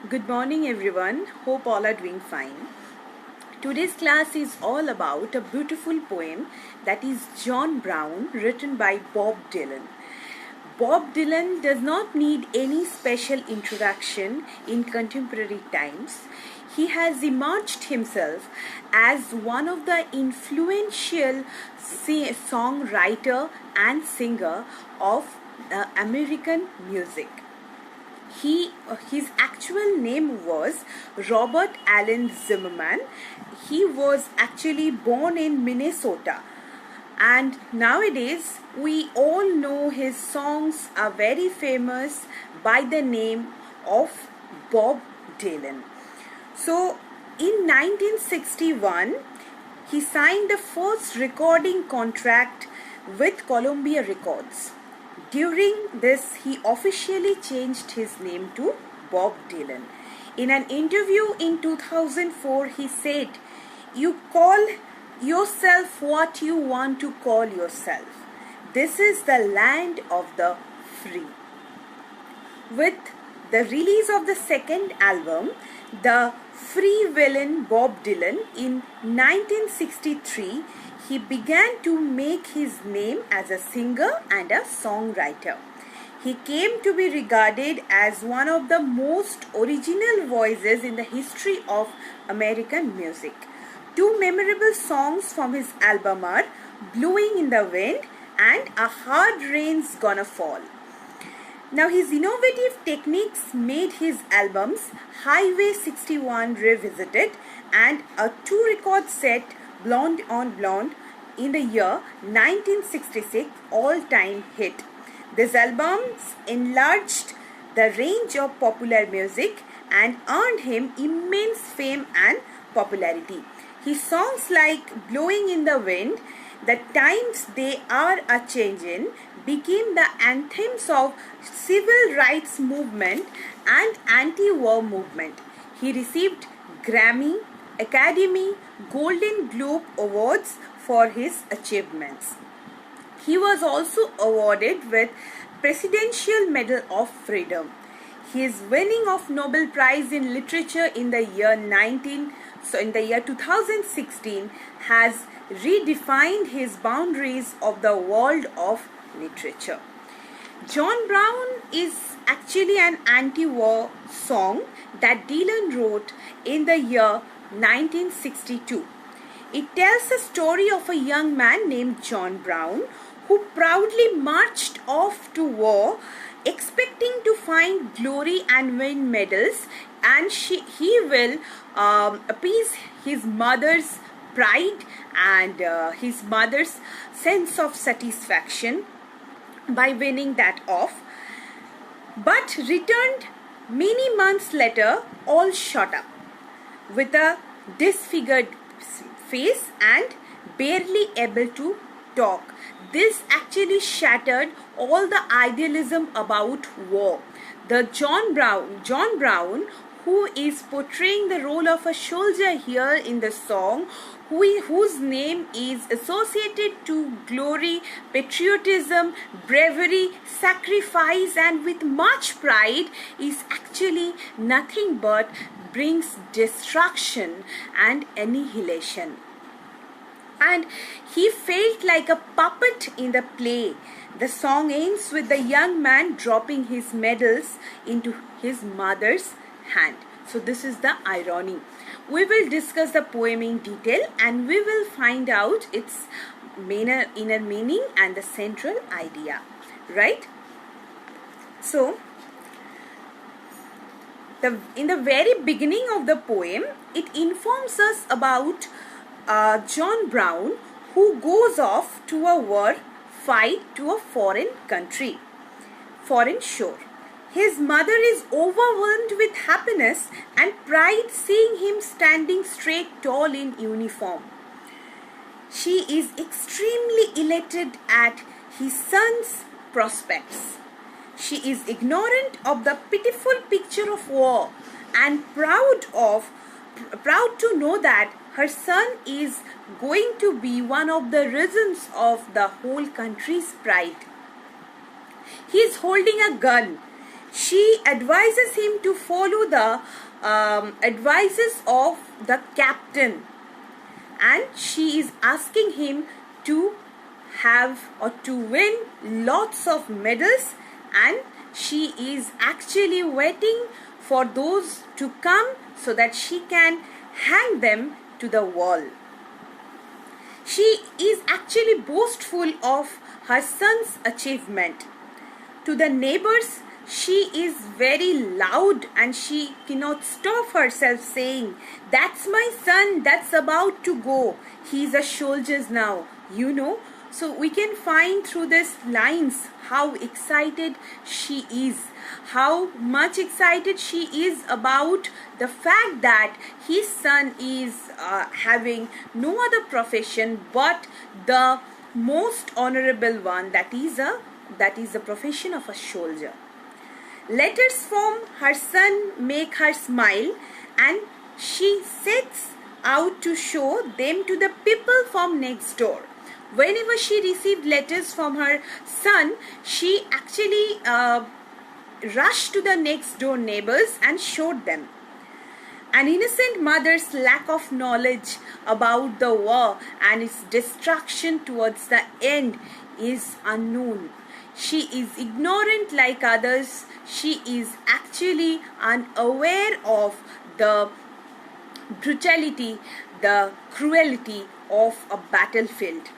Good morning, everyone. Hope all are doing fine. Today's class is all about a beautiful poem that is John Brown, written by Bob Dylan. Bob Dylan does not need any special introduction in contemporary times. He has emerged himself as one of the influential songwriter and singer of American music. His actual name was Robert Allen Zimmerman. He was actually born in Minnesota, and nowadays we all know his songs are very famous by the name of Bob Dylan. So in 1961 he signed the first recording contract with Columbia Records. During this, he officially changed his name to Bob Dylan. In an interview in 2004, he said, "You call yourself what you want to call yourself. This is the land of the free." With the release of the second album, The Freewheelin' Bob Dylan, in 1963, he began to make his name as a singer and a songwriter. He came to be regarded as one of the most original voices in the history of American music. Two memorable songs from his album are Blowing in the Wind and A Hard Rain's Gonna Fall. Now, his innovative techniques made his albums Highway 61 Revisited and a two-record set Blonde on Blonde in the year 1966 all-time hit. These albums enlarged the range of popular music and earned him immense fame and popularity. His songs like Blowing in the Wind, The Times They Are A-Changin' became the anthems of civil rights movement and anti-war movement. He received Grammy, Academy, Golden Globe Awards for his achievements. He was also awarded with Presidential Medal of Freedom. His winning of Nobel Prize in Literature in the year 2016 has redefined his boundaries of the world of literature. John Brown is actually an anti-war song that Dylan wrote in the year 1962. It tells the story of a young man named John Brown who proudly marched off to war expecting to find glory and win medals, and he will appease his mother's pride and his mother's sense of satisfaction by winning that off, but returned many months later all shot up with a disfigured face and barely able to talk. This actually shattered all the idealism about war. The John Brown, who is portraying the role of a soldier here in the song, whose name is associated to glory, patriotism, bravery, sacrifice, and with much pride, is actually nothing but brings destruction and annihilation. And he felt like a puppet in the play. The song ends with the young man dropping his medals into his mother's hand. So this is the irony. We will discuss the poem in detail and we will find out its inner meaning and the central idea. Right? So, in the very beginning of the poem, it informs us about John Brown, who goes off to a war fight to a foreign shore. His mother is overwhelmed with happiness and pride seeing him standing straight tall in uniform. She is extremely elated at his son's prospects. She is ignorant of the pitiful picture of war and proud to know that her son is going to be one of the reasons of the whole country's pride. He is holding a gun. She advises him to follow the advices of the captain, and she is asking him to have or to win lots of medals, and she is actually waiting for those to come so that she can hang them to the wall. She is actually boastful of her son's achievement. To the neighbors, she is very loud and she cannot stop herself saying, "That's my son that's about to go. He's a soldier now, you know." So we can find through these lines how excited she is, how much excited she is about the fact that his son is having no other profession but the most honorable one, that is the profession of a soldier. Letters from her son make her smile, and she sets out to show them to the people from next door. Whenever she received letters from her son, she actually rushed to the next door neighbors and showed them. An innocent mother's lack of knowledge about the war and its destruction towards the end is unknown. She is ignorant like others. She is actually unaware of the brutality, the cruelty of a battlefield.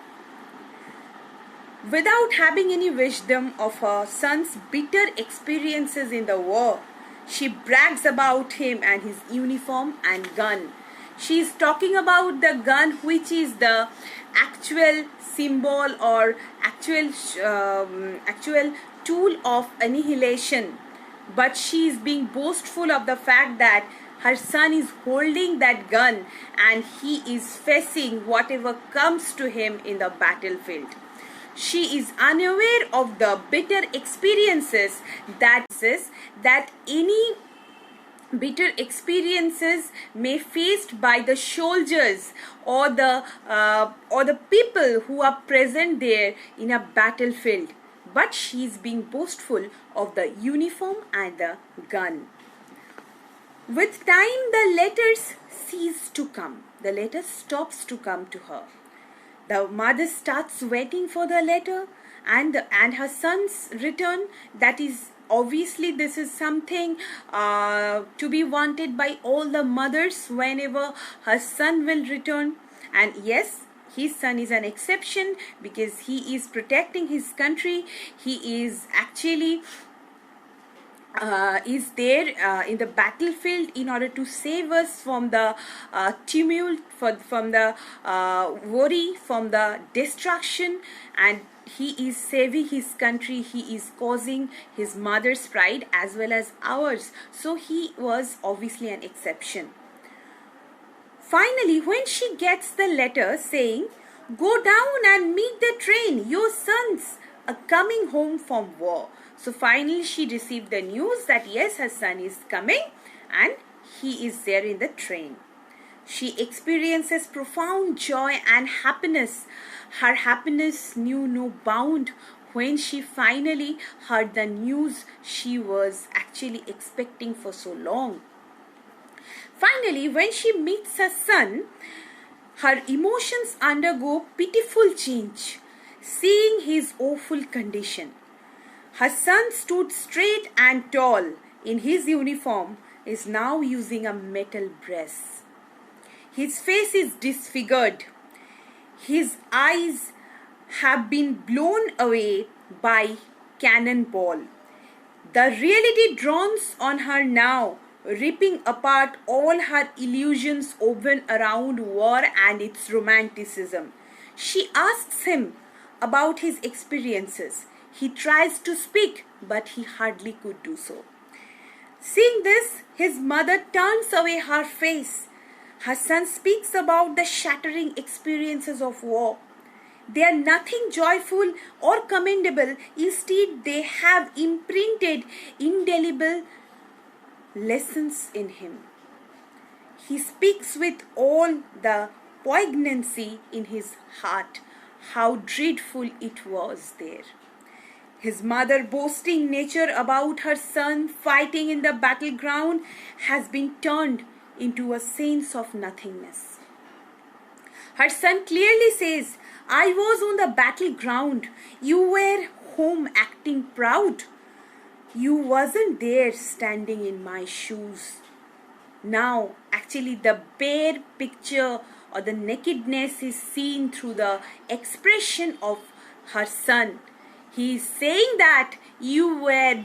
Without having any wisdom of her son's bitter experiences in the war, she brags about him and his uniform and gun. She is talking about the gun, which is the actual symbol or actual tool of annihilation. But she is being boastful of the fact that her son is holding that gun and he is facing whatever comes to him in the battlefield. She is unaware of the bitter experiences that any bitter experiences may faced by the soldiers or the people who are present there in a battlefield. But she is being boastful of the uniform and the gun. With time, the letters cease to come. The letter stops to come to her. The mother starts waiting for the letter and her son's return. That is obviously, this is something to be wanted by all the mothers whenever her son will return. And yes, his son is an exception because he is protecting his country. He is actually is there in the battlefield in order to save us from the tumult, from the worry, from the destruction, and he is saving his country. He is causing his mother's pride as well as ours. So he was obviously an exception. Finally, when she gets the letter saying, "Go down and meet the train, your sons are coming home from war." So finally she received the news that yes, her son is coming and he is there in the train. She experiences profound joy and happiness. Her happiness knew no bound when she finally heard the news she was actually expecting for so long. Finally, when she meets her son, her emotions undergo pitiful change, seeing his awful condition. Her son stood straight and tall in his uniform, is now using a metal brace. His face is disfigured. His eyes have been blown away by cannonball. The reality dawns on her now, ripping apart all her illusions woven around war and its romanticism. She asks him about his experiences. He tries to speak, but he hardly could do so. Seeing this, his mother turns away her face. Her son speaks about the shattering experiences of war. They are nothing joyful or commendable. Instead, they have imprinted indelible lessons in him. He speaks with all the poignancy in his heart how dreadful it was there. His mother boasting nature about her son fighting in the battleground has been turned into a sense of nothingness. Her son clearly says, I was on the battleground. You were home acting proud. You wasn't there standing in my shoes. Now, actually, the bare picture or the nakedness is seen through the expression of her son. He is saying that you were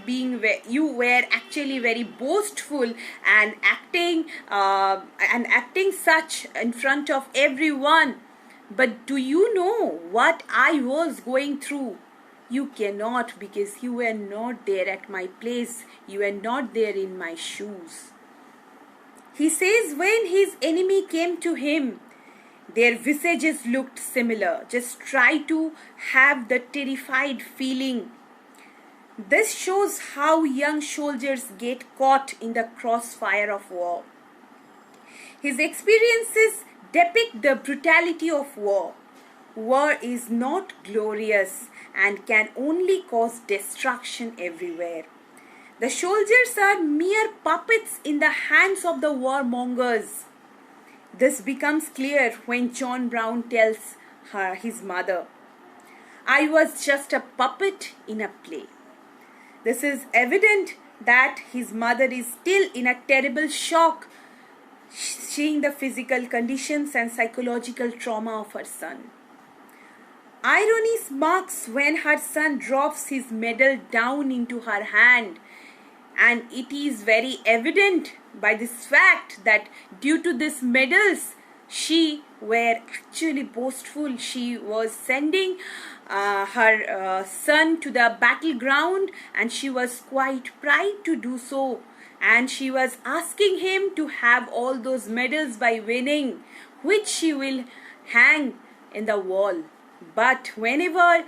actually very boastful and acting such in front of everyone. But do you know what I was going through? You cannot, because you were not there at my place. You were not there in my shoes. He says when his enemy came to him, their visages looked similar. Just try to have the terrified feeling. This shows how young soldiers get caught in the crossfire of war. His experiences depict the brutality of war. War is not glorious and can only cause destruction everywhere. The soldiers are mere puppets in the hands of the warmongers. This becomes clear when John Brown tells his mother, I was just a puppet in a play. This is evident that his mother is still in a terrible shock, seeing the physical conditions and psychological trauma of her son. Irony marks when her son drops his medal down into her hand, and it is very evident by this fact that due to these medals, she were actually boastful. She was sending her son to the battleground, and she was quite proud to do so. And she was asking him to have all those medals by winning, which she will hang in the wall. But whenever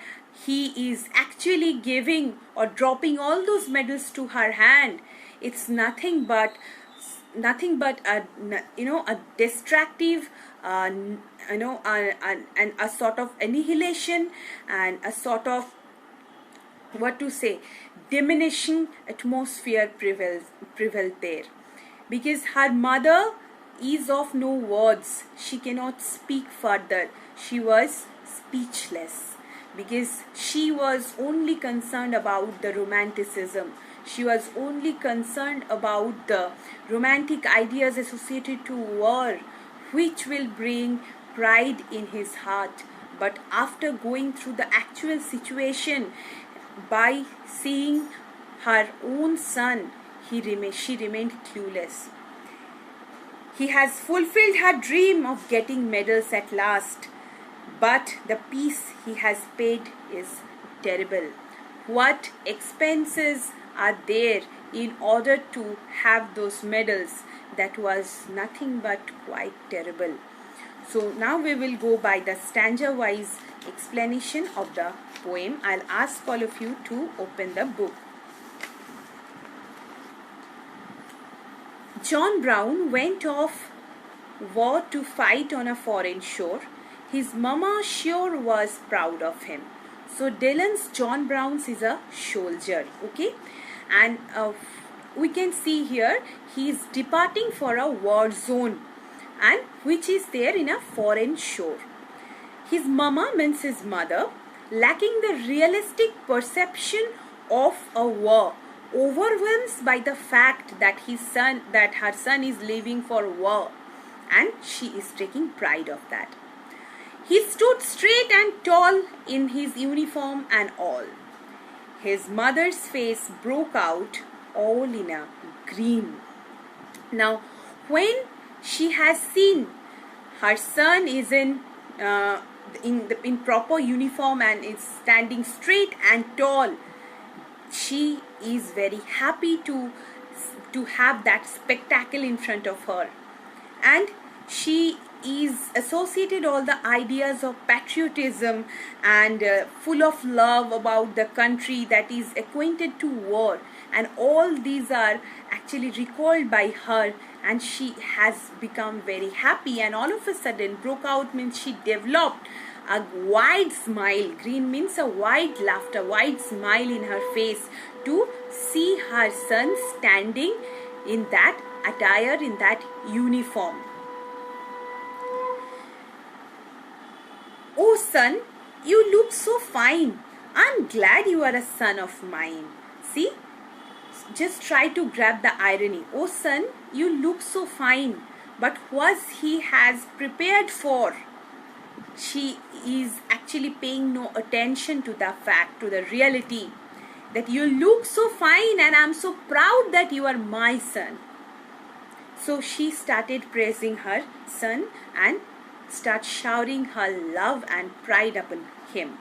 he is actually giving or dropping all those medals to her hand, it's nothing but a destructive and a sort of annihilation and a sort of diminishing atmosphere prevailed there, because her mother is of no words. She cannot speak further. She was speechless because she was only concerned about the romanticism. She was only concerned about the romantic ideas associated to war, which will bring pride in his heart. But after going through the actual situation, by seeing her own son, she remained clueless. He has fulfilled her dream of getting medals at last, but the price he has paid is terrible. What expenses are there in order to have those medals? That was nothing but quite terrible. So now we will go by the stanza-wise explanation of the poem. I'll ask all of you to open the book. John Brown went off war to fight on a foreign shore. His mama sure was proud of him. So Dylan's John Brown's is a soldier, okay? And we can see here he is departing for a war zone, and which is there in a foreign shore. His mama means his mother, lacking the realistic perception of a war, overwhelmed by the fact that her son is leaving for war, and she is taking pride of that. He stood straight and tall in his uniform and all. His mother's face broke out all in a grin. Now, when she has seen her son is in proper uniform and is standing straight and tall, she is very happy to have that spectacle in front of her, and she is associated all the ideas of patriotism and full of love about the country that is acquainted to war, and all these are actually recalled by her, and she has become very happy, and all of a sudden broke out means she developed a wide smile. Green means a wide laughter, wide smile in her face to see her son standing in that attire, in that uniform. "Oh son, you look so fine. I'm glad you are a son of mine." See, just try to grab the irony. "Oh son, you look so fine." But what he has prepared for, she is actually paying no attention to the fact, to the reality, that you look so fine and I'm so proud that you are my son. So she started praising her son and start showering her love and pride upon him.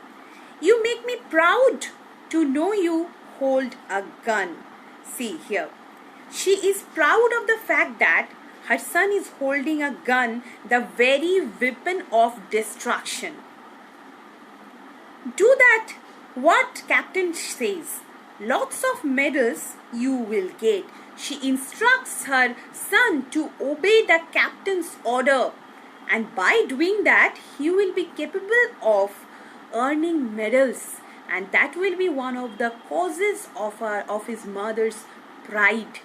"You make me proud to know you hold a gun." See here, she is proud of the fact that her son is holding a gun, the very weapon of destruction. Do that what Captain says. Lots of medals you will get. She instructs her son to obey the captain's order, and by doing that he will be capable of earning medals, and that will be one of the causes of his mother's pride.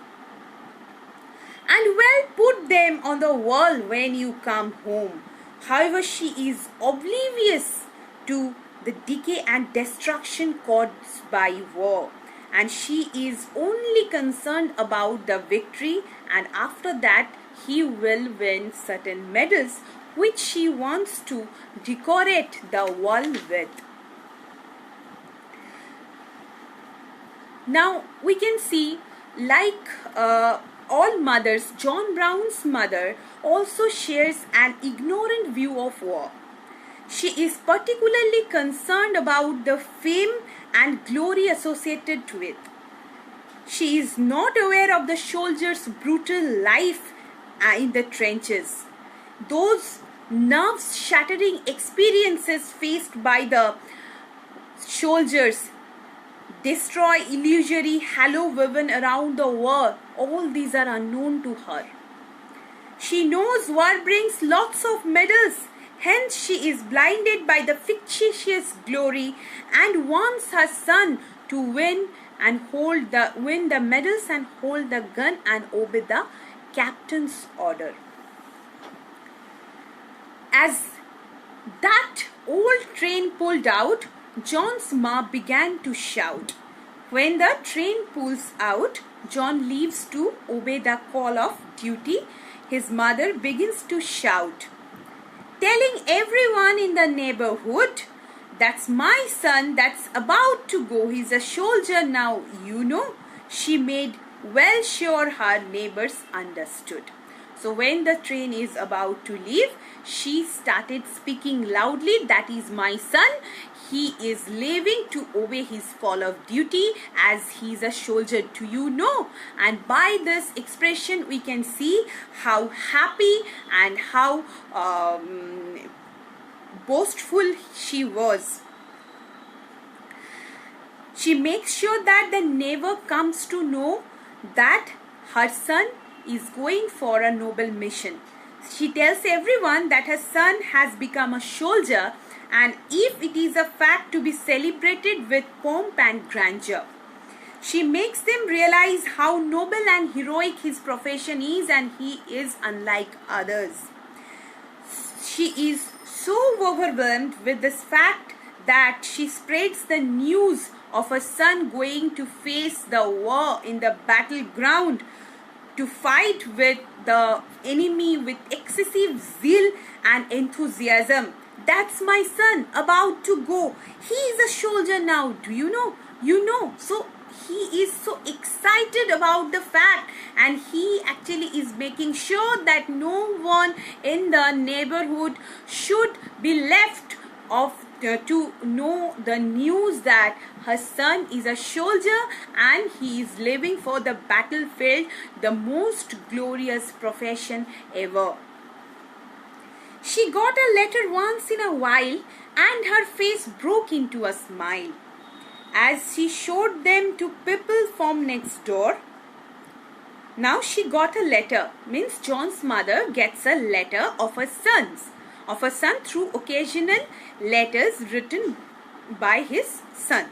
"And well, put them on the wall when you come home." However, she is oblivious to the decay and destruction caused by war, and she is only concerned about the victory, and after that he will win certain medals which she wants to decorate the wall with. Now we can see, like all mothers, John Brown's mother also shares an ignorant view of war. She is particularly concerned about the fame and glory associated to it. She is not aware of the soldiers' brutal life in the trenches. Those nerve-shattering experiences faced by the soldiers destroy illusory halo woven around the war. All these are unknown to her. She knows war brings lots of medals, hence she is blinded by the fictitious glory and wants her son to win the medals and hold the gun and obey the captain's order. As that old train pulled out, John's ma began to shout. When the train pulls out, John leaves to obey the call of duty. His mother begins to shout, telling everyone in the neighborhood, "That's my son that's about to go. He's a soldier now, you know." She made well sure her neighbors understood. So when the train is about to leave, she started speaking loudly, "That is my son. He is leaving to obey his call of duty as he is a soldier. Do you know?" And by this expression we can see how happy and how boastful she was. She makes sure that the neighbor comes to know that her son is going for a noble mission. She tells everyone that her son has become a soldier, and if it is a fact to be celebrated with pomp and grandeur. She makes them realize how noble and heroic his profession is, and he is unlike others. She is so overwhelmed with this fact that she spreads the news of her son going to face the war in the battleground, to fight with the enemy with excessive zeal and enthusiasm. "That's my son about to go. He is a soldier now. Do you know? You know." So he is so excited about the fact, and he actually is making sure that no one in the neighborhood should be left to know the news that her son is a soldier and he is living for the battlefield, the most glorious profession ever. She got a letter once in a while and her face broke into a smile as she showed them to people from next door. Now she got a letter, means John's mother gets a letter of her son's of her son through occasional letters written by his son,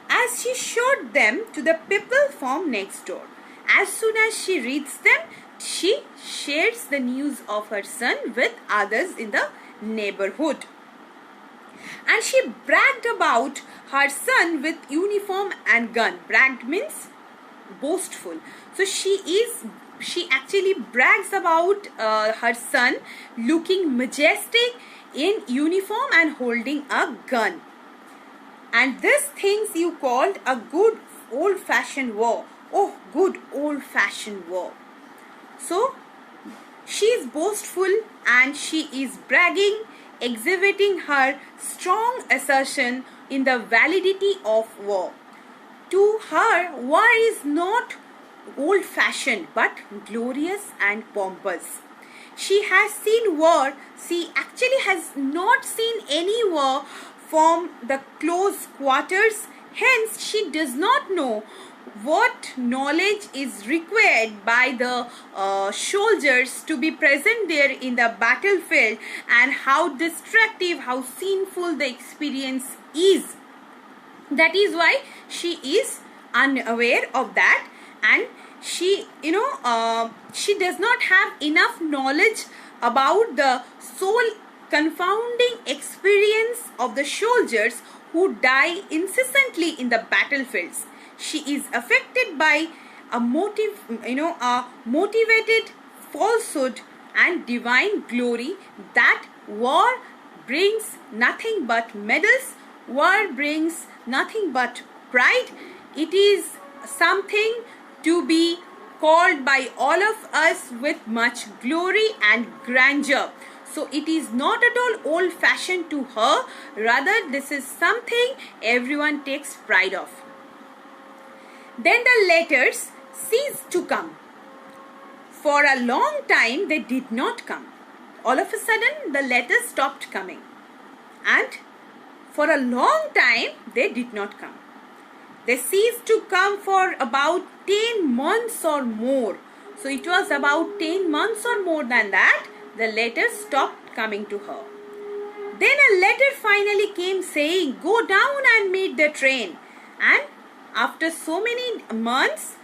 as she showed them to the people from next door. As soon as she reads them, she shares the news of her son with others in the neighborhood. And she bragged about her son with uniform and gun. Bragged means boastful. So she actually brags about her son looking majestic in uniform and holding a gun. And this things you called a good old-fashioned war. Oh, good old-fashioned war. So she is boastful and she is bragging, exhibiting her strong assertion in the validity of war. To her, war is not old-fashioned but glorious and pompous. She has seen war. She actually has not seen any war from the close quarters. Hence, she does not know what knowledge is required by the soldiers to be present there in the battlefield, and how destructive, how sinful the experience is. That is why she is unaware of that, and she she does not have enough knowledge about the soul confounding experience of the soldiers who die incessantly in the battlefields. She is affected by a motivated falsehood and divine glory that war brings nothing but medals, war brings nothing but pride. It is something to be called by all of us with much glory and grandeur. So it is not at all old-fashioned to her. Rather, this is something everyone takes pride of. Then the letters ceased to come. For a long time they did not come. All of a sudden the letters stopped coming. And for a long time they did not come. They ceased to come for about 10 months or more. So it was about 10 months or more than that, the letters stopped coming to her. Then a letter finally came saying, "Go down and meet the train." And after so many months,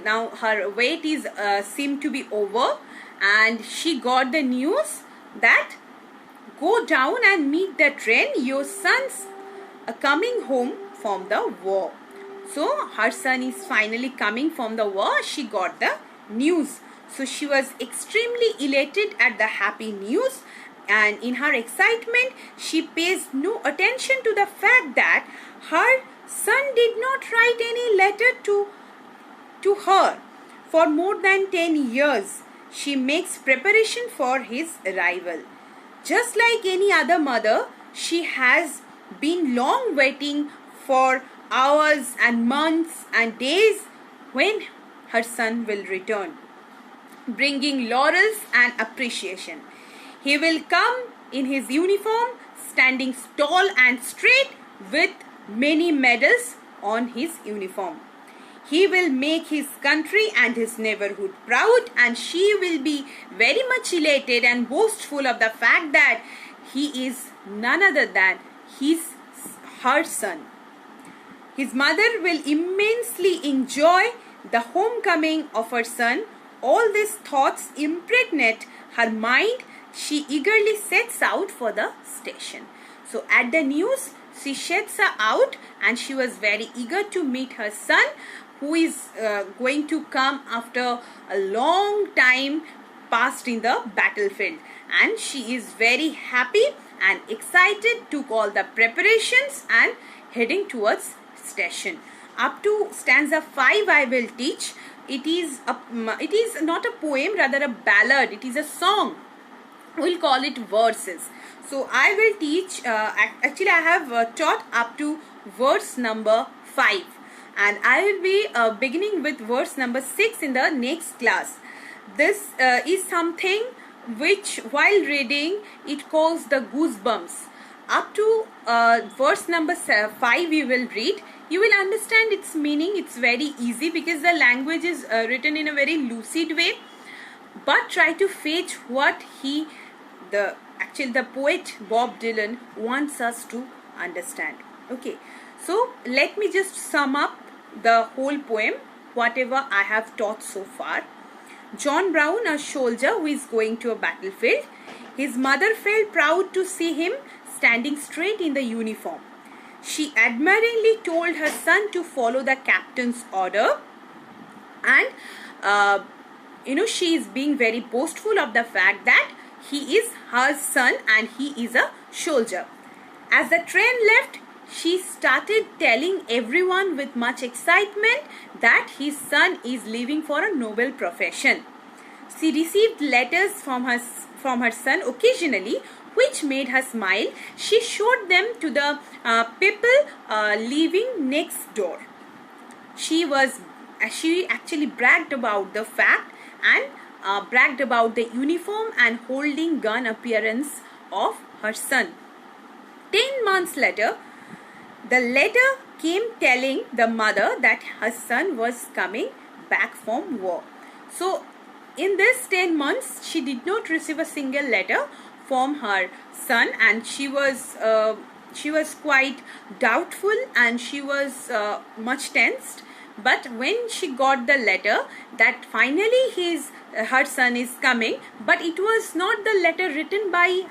now her wait is seemed to be over, and she got the news that go down and meet the train. Your son's coming home from the war. So her son is finally coming from the war. She got the news. So she was extremely elated at the happy news, and in her excitement she pays no attention to the fact that her son did not write any letter to her for more than 10 years. She makes preparation for his arrival. Just like any other mother, she has been long waiting for hours and months and days when her son will return, bringing laurels and appreciation. He will come in his uniform, standing tall and straight with many medals on his uniform. He will make his country and his neighborhood proud, and she will be very much elated and boastful of the fact that he is none other than her son. His mother will immensely enjoy the homecoming of her son. All these thoughts impregnate her mind. She eagerly sets out for the station. So at the news, she sets her out, and she was very eager to meet her son, who is going to come after a long time passed in the battlefield. And she is very happy and excited, took all the preparations and heading towards station. Up to stanza 5 I will teach. It is not a poem, rather a ballad. It is a song. We'll call it verses. So I will teach, actually I have taught up to verse number 5, and I will be beginning with verse number 6 in the next class. This is something which while reading it causes the goosebumps. Up to verse number 5 you will read. You will understand its meaning. It's very easy because the language is written in a very lucid way. But try to fetch what the actually the poet Bob Dylan wants us to understand. Okay, so let me just sum up the whole poem, whatever I have taught so far. John Brown, a soldier who is going to a battlefield. His mother felt proud to see him standing straight in the uniform. She admiringly told her son to follow the captain's order, and she is being very boastful of the fact that he is her son and he is a soldier. As the train left, she started telling everyone with much excitement that his son is leaving for a noble profession. She received letters from her son occasionally, which made her smile. She showed them to the people living next door. She actually bragged about the fact and bragged about the uniform and holding gun appearance of her son. 10 months later, the letter came telling the mother that her son was coming back from war. So in this 10 months, she did not receive a single letter from her son, and she was quite doubtful, and she was much tensed. But when she got the letter that finally her son is coming, but it was not the letter written by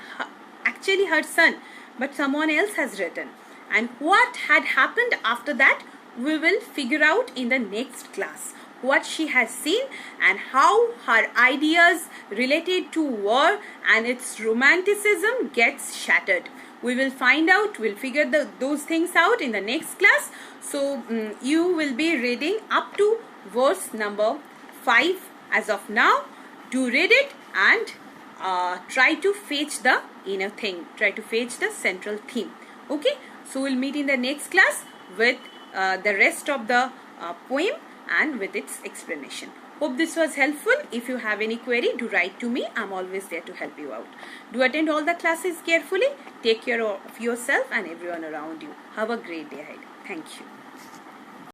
her son, but someone else has written. And what had happened after that, we will figure out in the next class. What she has seen and how her ideas related to war and its romanticism gets shattered. We will find out, we'll figure those things out in the next class. So you will be reading up to verse number 5 as of now. Do read it and try to fetch the inner thing. Try to fetch the central theme. Okay, so we'll meet in the next class with the rest of the poem and with its explanation. Hope this was helpful. If you have any query, do write to me. I'm always there to help you out. Do attend all the classes carefully. Take care of yourself and everyone around you. Have a great day ahead. Thank you.